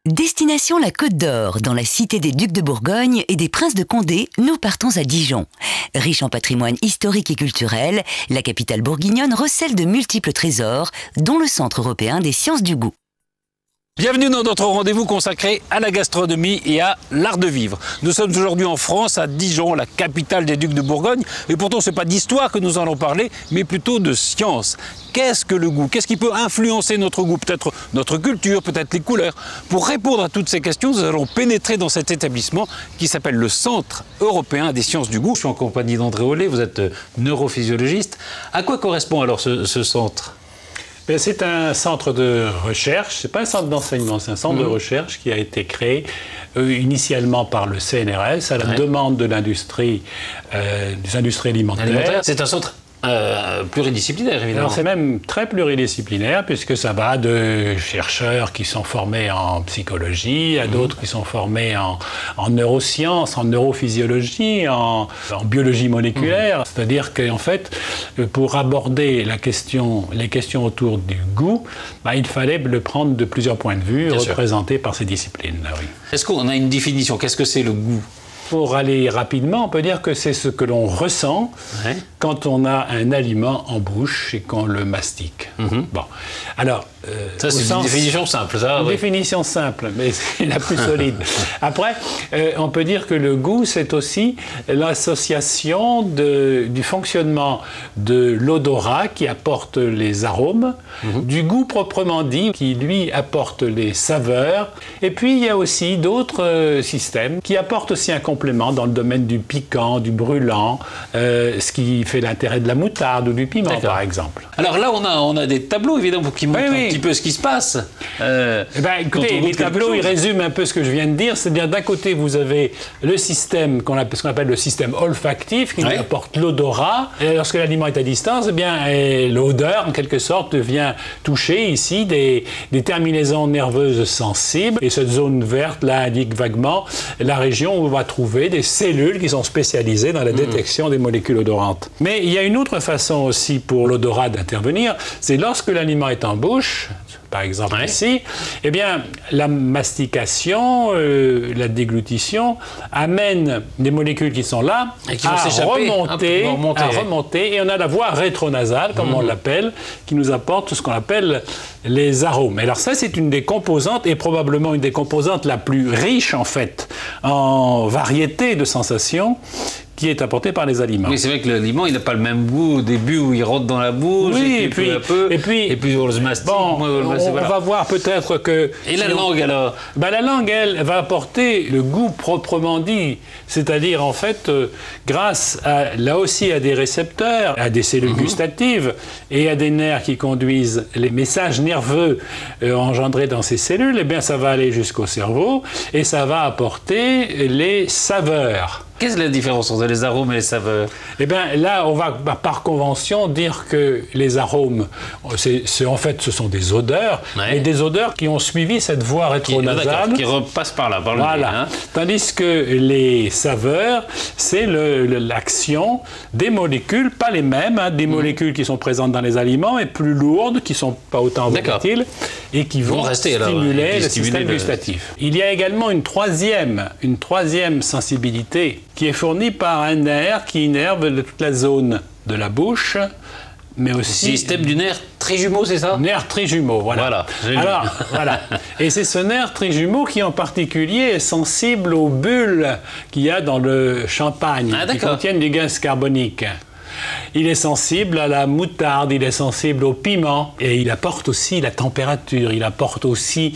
Destination la Côte d'Or, dans la cité des Ducs de Bourgogne et des Princes de Condé, nous partons à Dijon. Riche en patrimoine historique et culturel, la capitale bourguignonne recèle de multiples trésors, dont le Centre européen des sciences du goût. Bienvenue dans notre rendez-vous consacré à la gastronomie et à l'art de vivre. Nous sommes aujourd'hui en France, à Dijon, la capitale des Ducs de Bourgogne. Et pourtant, ce n'est pas d'histoire que nous allons parler, mais plutôt de science. Qu'est-ce que le goût? Qu'est-ce qui peut influencer notre goût? Peut-être notre culture, peut-être les couleurs. Pour répondre à toutes ces questions, nous allons pénétrer dans cet établissement qui s'appelle le Centre européen des sciences du goût. Je suis en compagnie d'André Ollet, vous êtes neurophysiologiste. À quoi correspond alors ce centre? C'est un centre de recherche, c'est pas un centre d'enseignement, c'est un centre de recherche qui a été créé initialement par le CNRS à la demande de l'industrie, des industries alimentaires. C'est un centre pluridisciplinaire, évidemment. Alors c'est même très pluridisciplinaire puisque ça va de chercheurs qui sont formés en psychologie à d'autres qui sont formés en neurosciences, en neurophysiologie, en biologie moléculaire. C'est-à-dire qu'en fait, pour aborder les questions autour du goût, il fallait le prendre de plusieurs points de vue, représentés par ces disciplines. Oui. Est-ce qu'on a une définition? Qu'est-ce que c'est le goût? Pour aller rapidement, on peut dire que c'est ce que l'on ressent quand on a un aliment en bouche et qu'on le mastique. Bon, alors... ça, c'est une définition simple, ça? Une définition simple, mais c'est la plus solide. Après, on peut dire que le goût, c'est aussi l'association du fonctionnement de l'odorat qui apporte les arômes, du goût proprement dit qui, lui, apporte les saveurs. Et puis, il y a aussi d'autres systèmes qui apportent aussi un complément dans le domaine du piquant, du brûlant, ce qui fait l'intérêt de la moutarde ou du piment, par exemple. Alors là, on a des tableaux, évidemment, qui montrent un petit peu ce qui se passe. Écoutez, les tableaux, ils résument un peu ce que je viens de dire. C'est-à-dire, d'un côté, vous avez le système ce qu'on appelle le système olfactif, qui nous apporte l'odorat. Et lorsque l'aliment est à distance, l'odeur, en quelque sorte, vient toucher ici des terminaisons nerveuses sensibles. Et cette zone verte, là, indique vaguement la région où on va trouver des cellules qui sont spécialisées dans la détection des molécules odorantes. Mais il y a une autre façon aussi pour l'odorat d'intervenir, c'est lorsque l'aliment est en bouche, par exemple ici, eh bien, la mastication, la déglutition amène des molécules qui sont là à remonter, et on a la voie rétronasale, comme on l'appelle, qui nous apporte ce qu'on appelle les arômes. Alors ça, c'est une des composantes, et probablement une des composantes la plus riche, en fait, en variété de sensations, qui est apporté par les aliments. Oui, c'est vrai que l'aliment, il n'a pas le même goût au début où il rentre dans la bouche, et puis on se mastique. Bon, on va voir peut-être que... Et la langue, alors? La langue, elle, va apporter le goût proprement dit. C'est-à-dire, en fait, grâce là aussi à des récepteurs, à des cellules gustatives et à des nerfs qui conduisent les messages nerveux engendrés dans ces cellules, eh bien, ça va aller jusqu'au cerveau et ça va apporter les saveurs. Qu'est-ce que la différence entre les arômes et les saveurs? Eh bien, là, on va par convention dire que les arômes, en fait, ce sont des odeurs, et des odeurs qui ont suivi cette voie rétronasale. Qui repassent par là, par le nez. Tandis que les saveurs, c'est l'action des molécules, pas les mêmes, des molécules qui sont présentes dans les aliments, mais plus lourdes, qui ne sont pas autant volatiles, et qui vont stimuler le système gustatif. Il y a également une troisième sensibilité qui est fourni par un nerf qui innerve toute la zone de la bouche, mais aussi... Le système du nerf trijumeau, c'est ça? Nerf trijumeau, voilà. Voilà. Et c'est ce nerf trijumeau qui, en particulier, est sensible aux bulles qu'il y a dans le champagne, qui contiennent du gaz carbonique. Il est sensible à la moutarde, il est sensible au piment, et il apporte aussi la température, il apporte aussi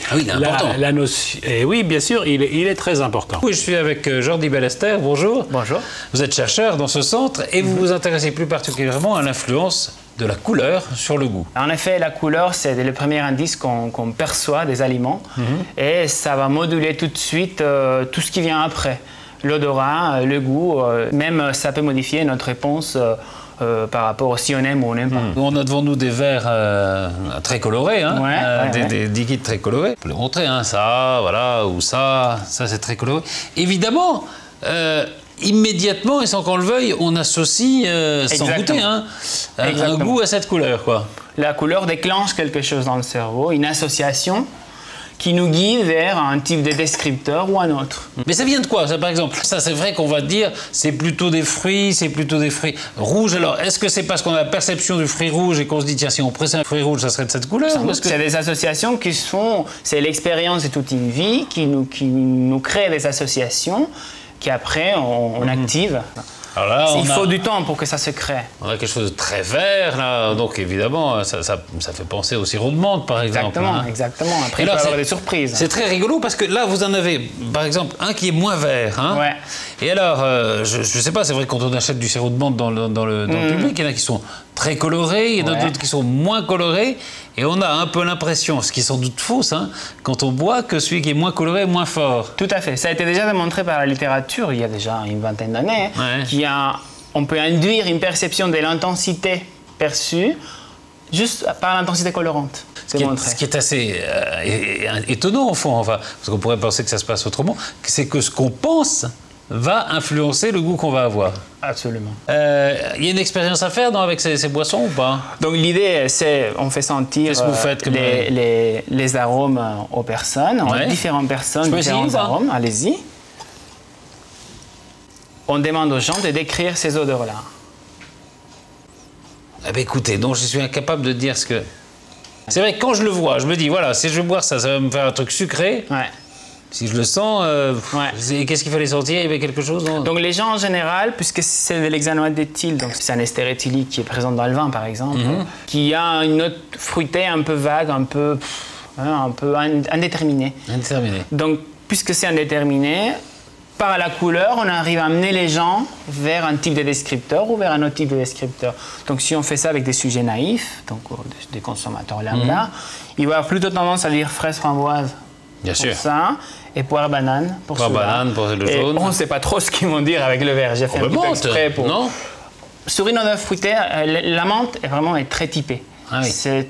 la notion... Et oui, bien sûr, il est très important. Oui, je suis avec Jordi Ballester, bonjour. Bonjour. Vous êtes chercheur dans ce centre et vous vous intéressez plus particulièrement à l'influence de la couleur sur le goût. En effet, la couleur, c'est le premier indice qu'on perçoit des aliments, et ça va moduler tout de suite tout ce qui vient après. L'odorat, le goût, même ça peut modifier notre réponse par rapport à si on aime ou on n'aime pas. On a devant nous des verres très colorés, des liquides très colorés. On peut les montrer, ça, voilà, ou ça c'est très coloré. Évidemment, immédiatement, et sans qu'on le veuille, on associe, sans goûter, un goût à cette couleur, quoi. La couleur déclenche quelque chose dans le cerveau, une association qui nous guide vers un type de descripteur ou un autre. Mais ça vient de quoi, ça, par exemple? Ça, c'est vrai qu'on va dire, c'est plutôt des fruits rouges. Alors, est-ce que c'est parce qu'on a la perception du fruit rouge et qu'on se dit, tiens, si on pressait un fruit rouge, ça serait de cette couleur? C'est des associations qui sont... C'est l'expérience de toute une vie qui nous crée des associations qu'après, on active. Alors là, il faut du temps pour que ça se crée. On a quelque chose de très vert, là, donc évidemment, ça fait penser au sirop de menthe, par exemple. Exactement. Après, il peut y avoir des surprises. C'est très rigolo parce que là, vous en avez, par exemple, un qui est moins vert. Hein. Ouais. Et alors, je ne sais pas, c'est vrai que quand on achète du sirop de menthe dans le public, il y en a qui sont très colorés, il y en a d'autres qui sont moins colorés. Et on a un peu l'impression, ce qui est sans doute fausse, hein, quand on boit, que celui qui est moins coloré est moins fort. Tout à fait. Ça a été déjà démontré par la littérature il y a déjà une vingtaine d'années. On peut induire une perception de l'intensité perçue juste par l'intensité colorante. Ce qui est assez étonnant, au fond, enfin, parce qu'on pourrait penser que ça se passe autrement, c'est que ce qu'on pense va influencer le goût qu'on va avoir. Absolument. Il y a une expérience à faire avec ces boissons ou pas? Donc l'idée, c'est on fait sentir les arômes aux personnes, différentes personnes, différents arômes. Allez-y. On demande aux gens de décrire ces odeurs-là. Eh bien, écoutez, donc je suis incapable de dire ce que... C'est vrai que quand je le vois, je me dis, voilà, si je veux boire ça, ça va me faire un truc sucré. Ouais. Si je le sens, qu'est-ce qu'il fallait sentir? Il y avait quelque chose? Donc les gens en général, puisque c'est de l'hexanoate d'éthyle, donc c'est un ester éthylique qui est présent dans le vin par exemple, qui a une note fruitée un peu vague, un peu indéterminée. Donc puisque c'est indéterminé, par la couleur, on arrive à amener les gens vers un type de descripteur ou vers un autre type de descripteur. Donc si on fait ça avec des sujets naïfs, donc des consommateurs lambda, ils vont avoir plutôt tendance à dire fraise framboise. Bien sûr. Ça, et poire banane pour celui-là. Poire banane pour le jaune. On ne sait pas trop ce qu'ils vont dire avec le vert. J'ai fait un petit exprès pour... Non. Sur une odeur fruitée, la menthe est très typée. Ah oui. C'est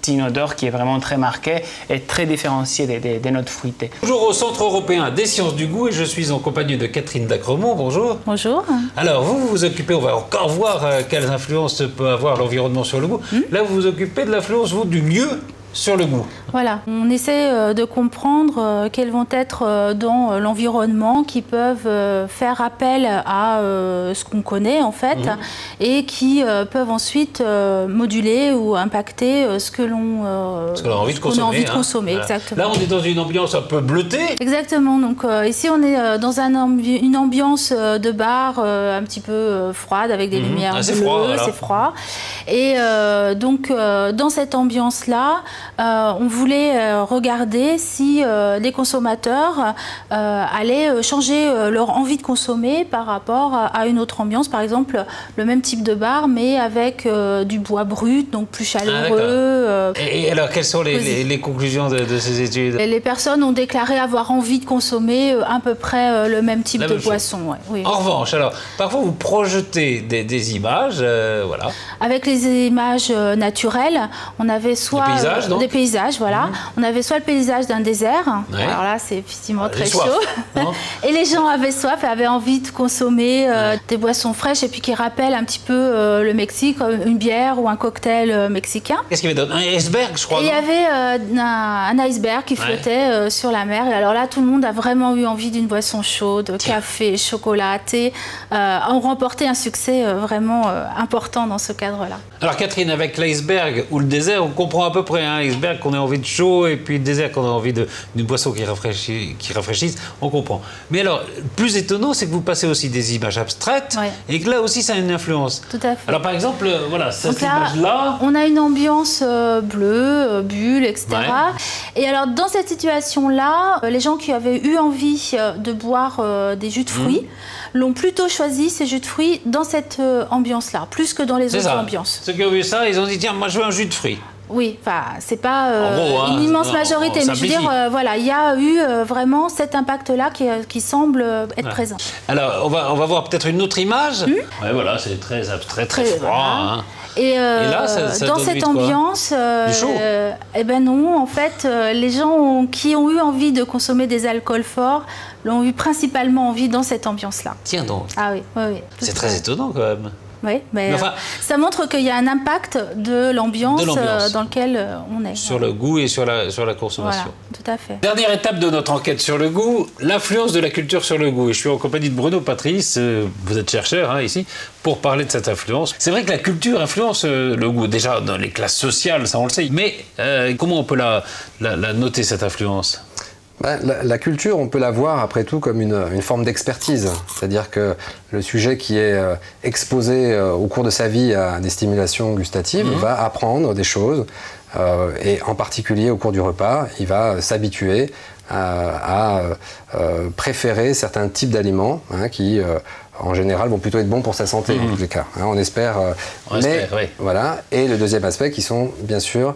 une odeur qui est vraiment très marquée et très différenciée des notes fruitées. Toujours au Centre européen des sciences du goût et je suis en compagnie de Catherine Dacremont. Bonjour. Bonjour. Alors, vous vous occupez, on va encore voir quelles influences peut avoir l'environnement sur le goût. Là, vous vous occupez de l'influence, du lieu sur le goût. Voilà, on essaie de comprendre quels vont être dans l'environnement qui peuvent faire appel à ce qu'on connaît en fait et qui peuvent ensuite moduler ou impacter ce que l'on a envie de consommer. Exactement. Là, on est dans une ambiance un peu bleutée. Exactement, donc ici on est dans une ambiance de bar un petit peu froide avec des lumières bleues, c'est froid. Et donc dans cette ambiance-là, on voulait regarder si les consommateurs allaient changer leur envie de consommer par rapport à une autre ambiance. Par exemple, le même type de bar, mais avec du bois brut, donc plus chaleureux. Et alors, quelles sont les conclusions de ces études? Les personnes ont déclaré avoir envie de consommer à peu près le même type de boisson. Ouais, oui. En revanche, alors, parfois vous projetez des images, voilà. Avec les images naturelles, on avait soit des paysages, voilà. On avait soit le paysage d'un désert, alors là c'est effectivement très chaud, et les gens avaient soif et avaient envie de consommer des boissons fraîches et puis qui rappellent un petit peu le Mexique, une bière ou un cocktail mexicain. Qu'est-ce qu'il y avait d'autre? Un iceberg, je crois. Et il y avait un iceberg qui flottait sur la mer, et alors là tout le monde a vraiment eu envie d'une boisson chaude, café, chocolat, thé, ont remporté un succès vraiment important dans ce cadre-là. Alors Catherine, avec l'iceberg ou le désert, on comprend à peu près, hein, l'iceberg qu'on a envie de chaud et puis le désert qu'on a envie d'une boisson qui rafraîchisse, on comprend. Mais alors, le plus étonnant, c'est que vous passez aussi des images abstraites et que là aussi ça a une influence. Tout à fait. Alors par exemple, voilà, cette image-là... On a une ambiance bleue, bulle, etc. Et alors dans cette situation-là, les gens qui avaient eu envie de boire des jus de fruits l'ont plutôt choisi, ces jus de fruits, dans cette ambiance-là, plus que dans les autres ambiances. Ceux qui ont vu ça, ils ont dit, tiens, moi je veux un jus de fruits. Oui, enfin, c'est pas une immense majorité, mais je veux dire, voilà, il y a eu vraiment cet impact-là qui semble être présent. Alors, on va voir peut-être une autre image. Ouais, voilà, c'est très abstrait, très froid. Voilà. Hein. Et là, ça dans cette ambiance, eh ben non, en fait, les gens qui ont eu envie de consommer des alcools forts l'ont eu principalement envie dans cette ambiance-là. Tiens donc. Ah oui, oui, oui. C'est très étonnant quand même. Oui, mais enfin, ça montre qu'il y a un impact de l'ambiance dans laquelle on est. Sur le goût et sur la consommation. Voilà, tout à fait. Dernière étape de notre enquête sur le goût, l'influence de la culture sur le goût. Et je suis en compagnie de Bruno Patrice, vous êtes chercheur ici, pour parler de cette influence. C'est vrai que la culture influence le goût, déjà dans les classes sociales, ça on le sait. Mais comment on peut la noter, cette influence ? La culture, on peut la voir après tout comme une forme d'expertise. C'est-à-dire que le sujet qui est exposé au cours de sa vie à des stimulations gustatives va apprendre des choses. Et en particulier au cours du repas, il va s'habituer à préférer certains types d'aliments qui, en général, vont plutôt être bons pour sa santé, en tous les cas. On espère. Oui. Voilà. Et le deuxième aspect, qui sont bien sûr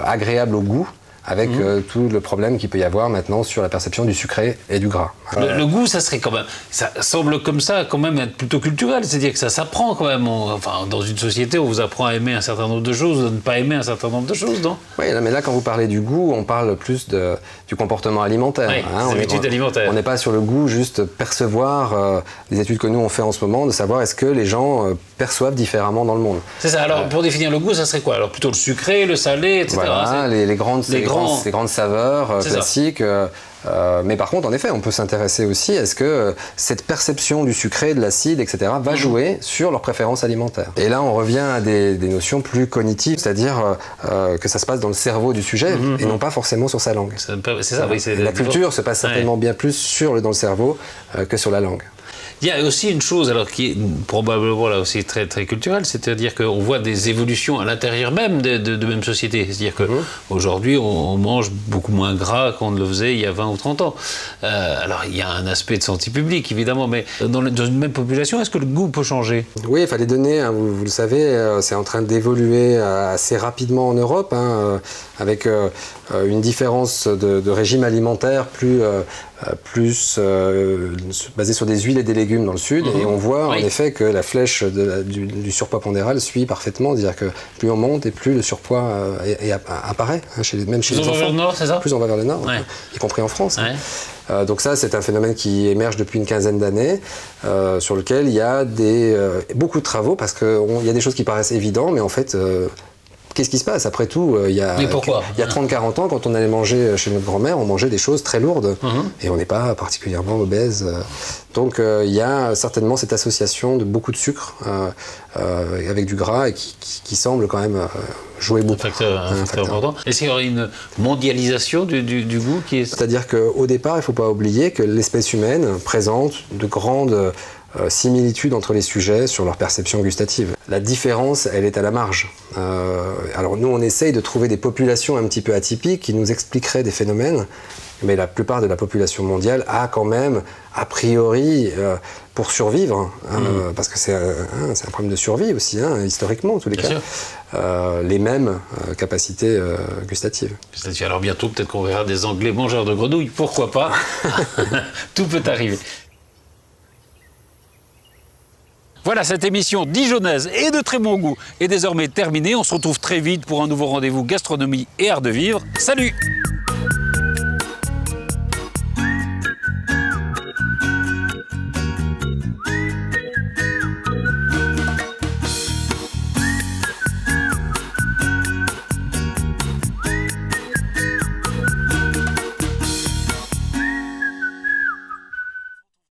agréables au goût, avec tout le problème qu'il peut y avoir maintenant sur la perception du sucré et du gras. Le goût, ça serait quand même... Ça semble comme ça quand même être plutôt culturel, c'est-à-dire que ça s'apprend quand même. Enfin, dans une société, on vous apprend à aimer un certain nombre de choses, à ne pas aimer un certain nombre de choses, non ? Oui, mais là, quand vous parlez du goût, on parle plus du comportement alimentaire. Oui, des habitudes alimentaires. On n'est pas sur le goût, juste percevoir des études que nous, on fait en ce moment, de savoir est-ce que les gens perçoivent différemment dans le monde. C'est ça. Alors, pour définir le goût, ça serait quoi ? Alors, plutôt le sucré, le salé, etc. Voilà, les grandes saveurs classiques. Mais par contre, en effet, on peut s'intéresser aussi, est-ce que cette perception du sucré, de l'acide, etc., va jouer sur leurs préférences alimentaires. Et là, on revient à des notions plus cognitives, c'est-à-dire que ça se passe dans le cerveau du sujet et non pas forcément sur sa langue. C'est ça, oui. La culture se passe certainement bien plus dans le cerveau que sur la langue. Il y a aussi une chose alors, qui est probablement là aussi très, très culturelle, c'est-à-dire qu'on voit des évolutions à l'intérieur même de même société. C'est-à-dire qu'aujourd'hui, on mange beaucoup moins gras qu'on ne le faisait il y a 20 ou 30 ans. Alors, il y a un aspect de santé publique, évidemment, mais dans une même population, est-ce que le goût peut changer ? Oui, il fallait donner, vous le savez, c'est en train d'évoluer assez rapidement en Europe, avec une différence de régime alimentaire plus basée sur des huiles et des légumes dans le sud, et on voit en effet que la flèche du surpoids pondéral suit parfaitement, c'est-à-dire que plus on monte et plus le surpoids apparaît, même chez les enfants. Plus on va vers le nord, c'est ça ? Plus on va vers le nord, y compris en France. Donc ça, c'est un phénomène qui émerge depuis une quinzaine d'années, sur lequel il y a beaucoup de travaux, parce qu'il y a des choses qui paraissent évidentes, mais en fait... Qu'est-ce qui se passe ? Après tout, il y a 30-40 ans, quand on allait manger chez notre grand-mère, on mangeait des choses très lourdes. Et on n'est pas particulièrement obèse. Donc il y a certainement cette association de beaucoup de sucre avec du gras et qui semble quand même jouer beaucoup. Un facteur important. Est-ce qu'il y aurait une mondialisation du goût qui est... C'est-à-dire qu'au départ, il ne faut pas oublier que l'espèce humaine présente de grandes similitudes entre les sujets sur leur perception gustative. La différence, elle est à la marge. Alors nous, on essaye de trouver des populations un petit peu atypiques qui nous expliqueraient des phénomènes, mais la plupart de la population mondiale a quand même, a priori, pour survivre, parce que c'est un problème de survie aussi, historiquement en tous les cas, les mêmes capacités gustatives. Alors bientôt, peut-être qu'on verra des Anglais mangeurs de grenouilles, pourquoi pas. Tout peut arriver. Voilà, cette émission dijonnaise et de très bon goût est désormais terminée. On se retrouve très vite pour un nouveau rendez-vous gastronomie et art de vivre. Salut!